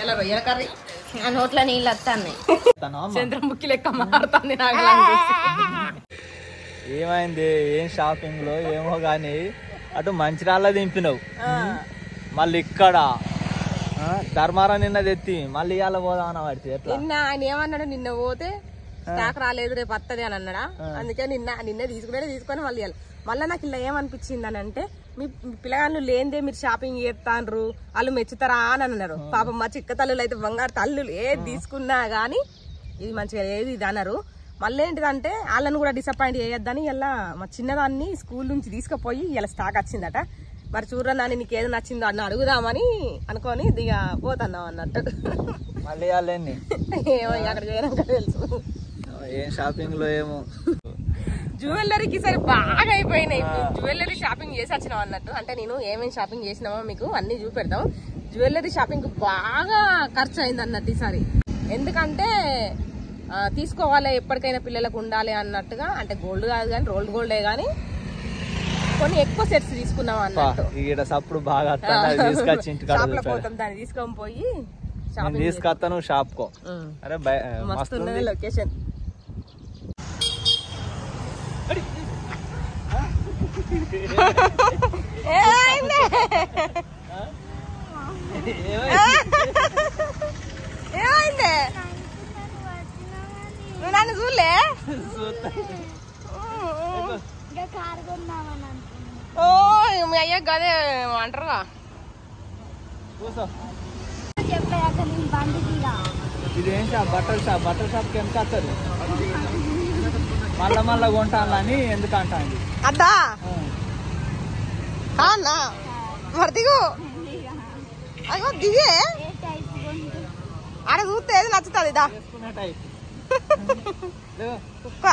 ఎలా రొయ్యల కర్రీ ఆ నోట్లో నీళ్ళు వస్తాయి చంద్రముఖి లెక్క మారుతుంది నాకు. ఏమైంది? ఏం షాపింగ్ లో ఏమో గాని అటు మంచిరాళ్ళ దింపినావు, మళ్ళీ ఇక్కడ ధర్మారం నిన్న తెత్తి మళ్ళీ ఇవాళ పోదామని పడితే ఎట్లా? నిన్న ఆయన ఏమన్నాడు, నిన్న పోతే స్టాక్ రాలేదు రేపు వస్తుంది అని అన్నాడా. అందుకే నిన్నే తీసుకొని మళ్ళీ నాకు ఇలా ఏమనిపించింది అని అంటే, మీ పిల్లగాళ్ళు లేనిదే మీరు షాపింగ్ చేస్తాండ్రు, వాళ్ళు మెచ్చుతారా అని అన్నారు. పాపం మా చిక్క తల్లులు అయితే బంగారు తల్లులు ఏది తీసుకున్నా గానీ ఇది మంచిగా ఏది ఇది అన్నారు. మళ్ళీ ఏంటిదంటే వాళ్ళని కూడా డిసప్పాయింట్ చేయొద్దని ఇలా మా చిన్నదాన్ని స్కూల్ నుంచి తీసుకుపోయి ఇలా స్టాక్ వచ్చిందట. మరి చూడరా నాని నీకు ఏది నచ్చిందో అన్న అడుగుదామని అనుకొని దిగ పోతున్నాం అన్నట్టు. మళ్ళీ ఏమో అక్కడ చేయడానికి తెలుసు ఏం షాపింగ్ లో ఏమో. జ్యువెలరీకి సరే బాగా అయిపోయినాయి. జ్యువెలరీ షాపింగ్ చేసి వచ్చినాం అన్నట్టు. అంటే నేను ఏమేమి షాపింగ్ చేసినామో మీకు అన్ని చూపెడతాం. జ్యువెలరీ షాపింగ్ బాగా ఖర్చు అయింది అన్నట్టు ఈసారి. ఎందుకంటే తీసుకోవాలి ఎప్పటికైనా పిల్లలకు ఉండాలి అన్నట్టుగా. అంటే గోల్డ్ కాదు కానీ రోల్డ్ గోల్డే కానీ కొన్ని ఎక్కువ సెట్స్ తీసుకున్నాం అన్నట్టు. సప్పుడు బాగా షాప్ లో పోతాం, దాన్ని తీసుకొని పోయి తీసుకొస్తాను షాప్ కో. అరే మస్తు ఉన్నది లొకేషన్. ఏమైంది? నువ్వు నన్ను చూడలే? ఓ మీ అయ్యా గదే అంటారుగా. ఇదేం షాప్? బట్టల షాప్. బట్టల షాప్కి ఎంత వస్తారు? మళ్ళా కొంటాలని ఎందుకు అంటా అద్దా మరి దిగు. అయ్యో దిగే ఆడ చూస్తే ఏది నచ్చుతుంది. దా కుక్క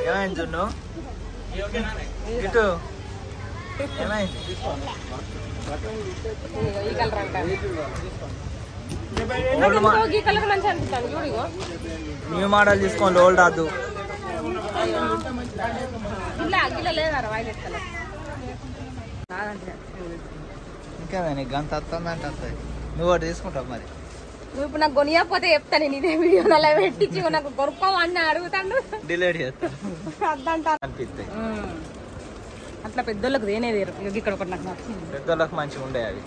ఏమైంది జున్ను? ఇటు ఏమైంది? ఈ కలర్ అంట. ఈ కలర్ మంచిగా అనిపిస్తుంది చూడు. న్యూ మోడల్ తీసుకోండి, ఓల్డ్ రాదు. ఇలా లేదా వైలెట్ కలర్ ఇంకా నీకు గంత వస్తుందంటే వస్తుంది. నువ్వు ఒకటి తీసుకుంటావు మరి. నువ్వు ఇప్పుడు నాకు కొనియకపోతే చెప్తాను. నేను ఇదే వీడియో అలా పెట్టించి నాకు కొనుక్కోమని అడుగుతాను. డిలీట్ చేస్తాను అద్దంటారు అనిపిస్తాయి. అట్లా పెద్దోళ్ళకి దేనేది ఇక్కడ ఒకటి నాకు నచ్చింది. పెద్దోళ్ళకి మంచిగా ఉండే అవి.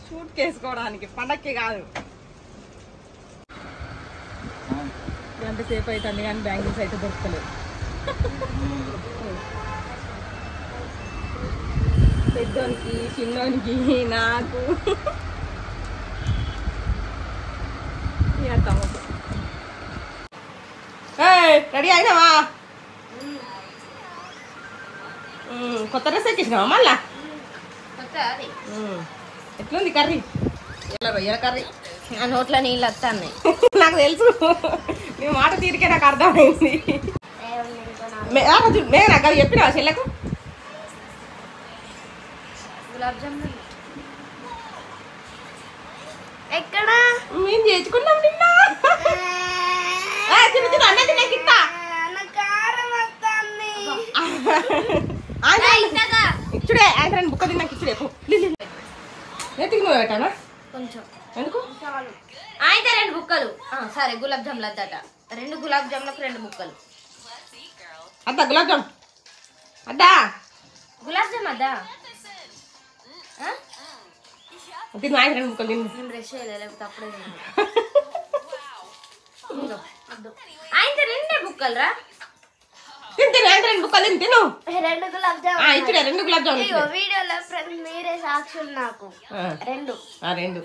షూట్ కేసుకోవడానికి పండక్కి కాదు. గంట సేపు అవుతుంది కానీ బ్యాంగిల్స్ అయితే దొరకలేదు. పెద్దోనికి చిన్నోనికి నాకు రెడీ అయినావా? కొత్త డ్రెస్ ఎక్కించినావా మళ్ళా? ఎట్లుంది కర్రీ? ఎలా రొయ్యల కర్రీ? ఆ నోట్లో నీళ్ళు వస్తాయి. నాకు తెలుసు, నీ మాట తీరికే నాకు అర్థమైంది. నాకు అది చెప్పినావా చెల్లకు? గులాబ్ జామున్ ఎక్కడ మేము చేసుకున్నాం నిన్న. చిన్న చిన్న అన్నది నాకు ఇస్తా. ఇచ్చుడే ఆయన బుక్క తిన్నాక ఇచ్చుడే. నెత్తికి నువ్వు పెట్టానా కొంచెం? ఎందుకు? అయితే 2 బుక్కలు. సరే గులాబ్ జాములు అద్దట. 2 గులాబ్ జాములకు 2 బుక్కలు. అద్దా గులాబ్ జామ్ అద్దా. గులాబ్ జామ్ అద్దా. తిను ఆయన 2 బుక్కలు తిను. నేను బ్రష్ చేయలే, లేకపోతే అప్పుడే అయితే 2 బుక్కలు రా. తిను ఆయన 2 బుక్కలు తిను. తిను 2 గులాబ్ జామ్ ఇచ్చుడే. 2 గులాబ్ జామ్ వీడియోలో మీరే సాక్షులు నాకు. 2 2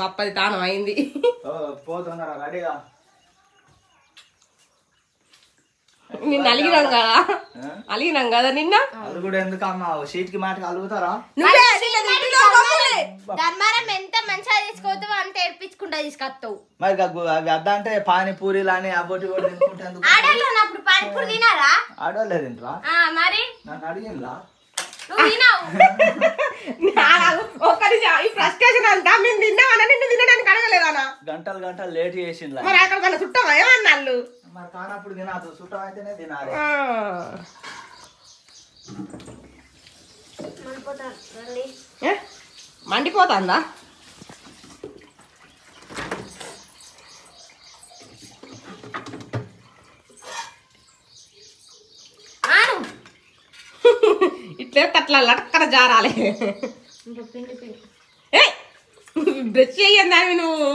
పప్పది తానం అయింది. పోతున్నారా రెడీగా? నిన్న అలిగినాం కదా అలిగినాం కదా నిన్న అది కూడా ఎందుకు అమ్మ షీట్ కి మాటకి అలుగుతారా ధర్మారం ఎంత మంచిగా తీసుకోవద్దు అంత ఏడిపించుకుంటా తీసుకొస్తావు మరి అవి అద్దంటే పానీపూరీలు అని అబ్బోటి కూడా తినుకుంటే ఎందుకు ఆడోళ్ళు ఉన్నప్పుడు పానీపూరి తినారా ఆడోళ్ళే తింటరా మరి నన్ను అడిగిందా నువ్వు తినావు ఈ ఫ్రస్ట్రేషన్ అంతా మేము తిన్నామన్నా నిన్ను తినడానికి అడగలేదన్నా గంటలు లేట్ చేసిండ్లా మరి అక్కడ మన చుట్టమా ఏమన్నా వాళ్ళు మరి కానప్పుడు తినదు చుట్టం అయితేనే తినాలి మండిపోతుందా ఇట్లే అట్లా లక్కన జారాలి బ్రష్ చెయ్యండి దాన్ని నువ్వు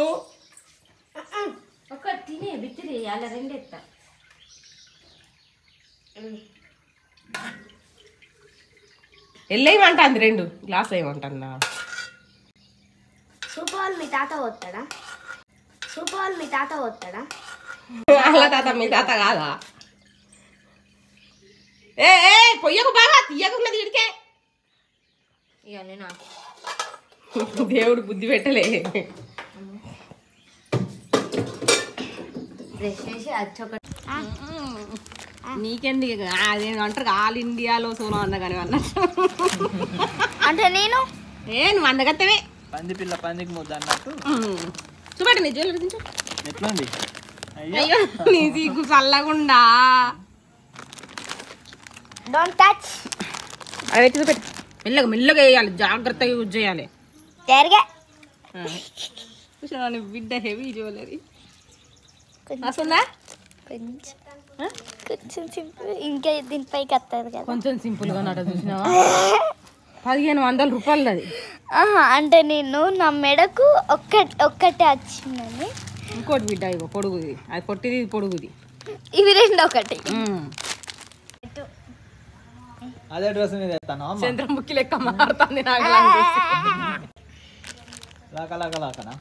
ఒక తినే బిత్తిరి అలా రెండెత్తా ఎల్లేయమంటుంది 2 గ్లాస్ వేయమంటున్నా సూపర్ మీ తాత వస్తాడా అలా తాత మీ తాత కాదా ఏ పొయ్యకు బాగా తీయకున్నది ఇడికే ఇవన్నీ నాకు దేవుడు బుద్ధి పెట్టలే బ్రష్ చేసి అచ్చొక నీకెందుకు అదేమంటారు ఆల్ ఇండియాలో సోనం అన్న కానీ అన్నట్టు అంటే నేను నువ్వు అందగత్తవే పంది పిల్ల పందికి ముద్ద అన్నట్టు చూపెట్టు నీ జ్యువెలరీ తింటూ ఎట్లుంది అయ్యో నీ సిగ్గు చల్లగుండా డోంట్ టచ్ అవి చూపెట్టు మెల్లగా వేయాలి జాగ్రత్తగా యూజ్ చేయాలి జరిగే చూసినా నీ బిడ్డ హెవీ జ్యువెలరీ వస్తుందా కొంచెం సింపుల్ ఇంకా దీనిపైకి వస్తుంది కదా కొంచెం సింపుల్గా నట చూసినావా 1500 రూపాయలు అది అంటే నేను నా మెడకు ఒక్కటే వచ్చిందని ఇంకోటి బిడ్డ ఇగో పొడుగుది అది పొట్టిది పొడుగుది ఇవి 2 ఒకటి అదే డ్రెస్ మీద ఎత్తాను చంద్రముఖి లెక్క మారుతుంది నాకు లాకనా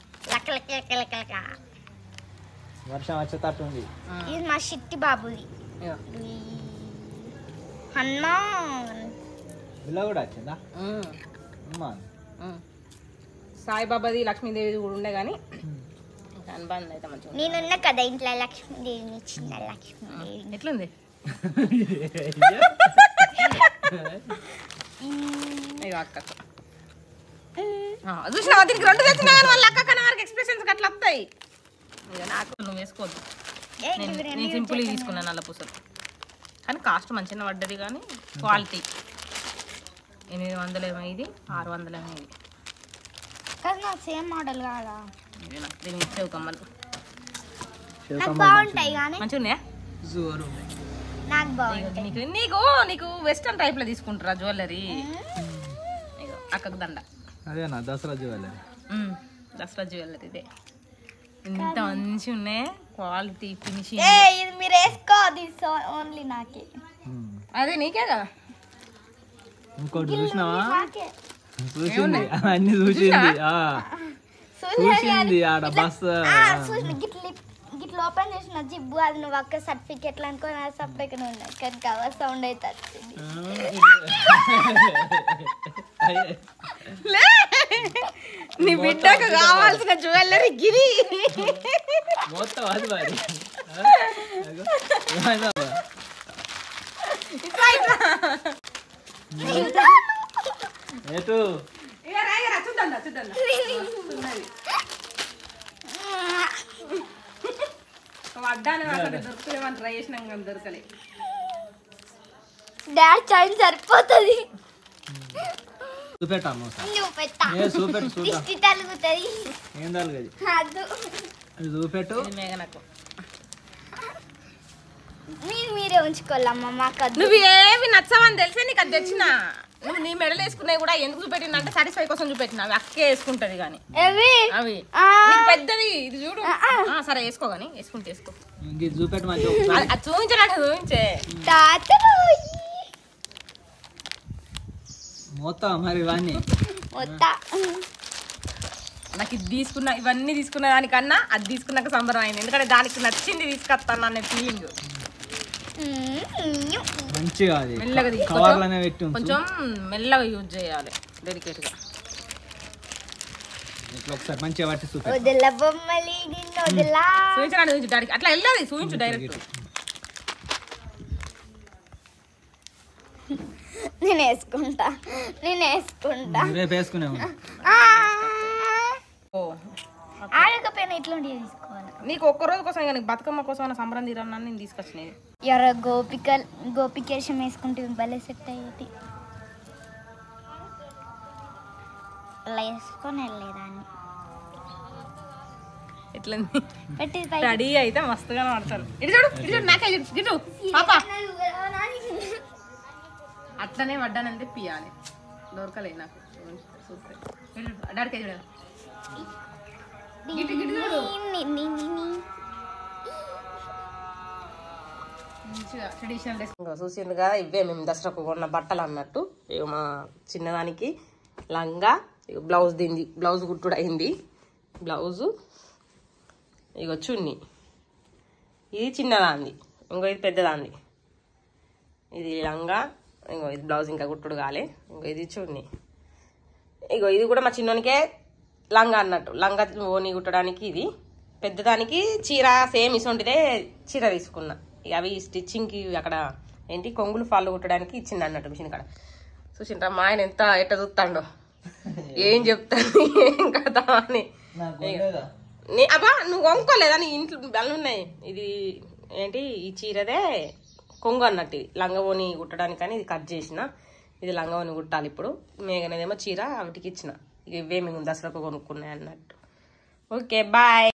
వర్షం వచ్చేటట్టుంది ఇది మా చిట్టి బాబుది హనుమాన్ ఇలా కూడా వచ్చిందా సాయిబాబాది లక్ష్మీదేవి కూడా ఉండే కానీ అనుబంధం అయితే మంచిగా నేనున్న కదా ఇంట్లో లక్ష్మీదేవిని చిన్న లక్ష్మీదేవి ఎట్లుంది అక్క చూసినా దీనికి 2 తెచ్చినా కానీ వాళ్ళ అక్క కన్నా వరకు ఎక్స్ప్రెషన్స్ అట్లా వస్తాయి ఇక నాకు నువ్వు వేసుకోవద్దు నేను సింపుల్ తీసుకున్నాను నల్ల పూసలు కానీ కాస్ట్ మంచిగా పడ్డది కానీ క్వాలిటీ 800 ఏమో ఇది 600 ఏమో ఇది కానీ నాకు సేమ్ మోడల్ కాదా దీనికి చెవు కమ్మలు నాకు బాగుంటాయి కానీ మంచిగా ఉన్నాయా నాకు బాగుంటాయి నీకు వెస్టర్న్ టైప్ లో తీసుకుంటారా జ్యువెలరీ అక్కకు దండ అదేనా దసరా జ్యువెలరీ దసరా జ్యువెలరీ ఇదే ఇంత మంచి ఉన్నాయి క్వాలిటీ ఫినిషింగ్ ఇది మీరు వేసుకో దిస్ ఓన్లీ నాకే అదే నీకే కదా ఇంకోటి చూసినావా నాకే చూసింది అన్ని చూసింది చూసింది ఆడ బస్ గిట్ల ఓపెన్ చేసిన జిబ్బు అది నువ్వు అక్క సర్టిఫికెట్లు అనుకో సపరేట్ ఉన్నాయి కానీ కవర్ సౌండ్ అయితే వచ్చింది నీ బిడ్డకు కావాల్సిన జ్యువెలరీ గిరి మొత్తం అది మరి ఎటు ట్రై చేసినాం కానీ దొరకలే డాడ్ చైన్ సరిపోతుంది చూపెట్టాము నువ్వు పెట్టా చూపెట్టు చూద్దాం దిష్టి తలుగుతుంది ఏం తలగది అది చూపెట్టు మేఘనకు మీరే ఉంచుకోవాలమ్మ మాకు నువ్వు ఏవి నచ్చవని తెలిసే నీకు అది తెచ్చిన నువ్వు నీ మెడలు వేసుకున్నాయి కూడా ఎందుకు చూపెట్టిన అంటే సాటిస్ఫై కోసం చూపెట్టిన అవి అక్కే వేసుకుంటది కానీ అవి పెద్దది ఇది చూడు సరే వేసుకో కానీ వేసుకుంటే వేసుకో చూపెట్టు మంచిగా అది చూపించాలంటే చూపించే మొత్తం మరి ఇవన్నీ నాకు ఇది తీసుకున్న ఇవన్నీ తీసుకున్న దానికన్నా అది తీసుకున్నాక సంబరం అయింది ఎందుకంటే దానికి నచ్చింది తీసుకొస్తాను అనే ఫీలింగ్ మంచిగా అది మెల్లగా కవర్లోనే పెట్టి కొంచెం మెల్లగా యూజ్ చేయాలి డెలికేట్ గా. ఇట్లా ఒకసారి మంచిగా పట్టి చూపి. వదిల బొమ్మలి నిన్ను వదిలా. చూపించడానికి డాడీకి అట్లా వెళ్ళాలి, చూపించు డైరెక్ట్. నేను వేసుకుంటా. రేపు వేసుకునేవు. ఆడకపోయినా ఇట్లాంటివి తీసుకోవాలి. నీకు ఒక్క రోజు కోసం నీకు బతుకమ్మ కోసం సంబరం తీరాలని నేను తీసుకొచ్చినాయి. ఎవరో గోపికేశం వేసుకుంటే భలే సెట్ అయ్యేది. అలా వేసుకొని వెళ్ళేదాన్ని. ఎట్లా పెట్టి రెడీ అయితే మస్తుగా పడతారు. ఇటు చూడు నాకే ఇటు పాప అట్లనే వడ్డానంటే పియాలి. దొరకలే నాకు చూస్తే. డాడీకి చూడాలి. ట్రెడిషనల్ డ్రెస్ చూసింది కదా, ఇవే మేము దసరాకు కొన్న బట్టలు అన్నట్టు. ఇక మా చిన్నదానికి లంగా, బ్లౌజ్ దింది, బ్లౌజ్ కుట్టుడు అయింది. బ్లౌజు ఇగో చున్నీ, ఇది చిన్నదాంది, ఇంకో ఇది పెద్దదాంది. ఇది లంగా, ఇంకో ఇది బ్లౌజ్ ఇంకా కుట్టుడు కాలే. ఇంకో ఇది చున్నీ. ఇగో ఇది కూడా మా చిన్నోనికే లంగా అన్నట్టు. లంగా ఓని కుట్టడానికి ఇది, పెద్దదానికి చీర సేమ్ ఇసొంటిదే చీర తీసుకున్నా. ఇక అవి స్టిచ్చింగ్కి అక్కడ ఏంటి కొంగులు ఫాల్ కుట్టడానికి ఇచ్చింది అన్నట్టు మిషన్ కాడ. చూసిండ్రా మా ఆయన ఎంత ఎట్ట చూస్తాడో, ఏం చెప్తాను ఏం కదా అని. అబ్బా నువ్వు కొనుక్కోలేదా, నీ ఇంట్లో బెల్లు ఉన్నాయి. ఇది ఏంటి ఈ చీరదే కొంగు అన్నట్టు, ఇది లంగవోని కుట్టడానికని ఇది కట్ చేసిన. ఇది లంగవోని కుట్టాలి ఇప్పుడు. మేఘనేదేమో చీర వాటికి ఇచ్చిన. ఇక ఇవే మేము దసరాకు కొనుక్కున్నాయి అన్నట్టు. Okay bye.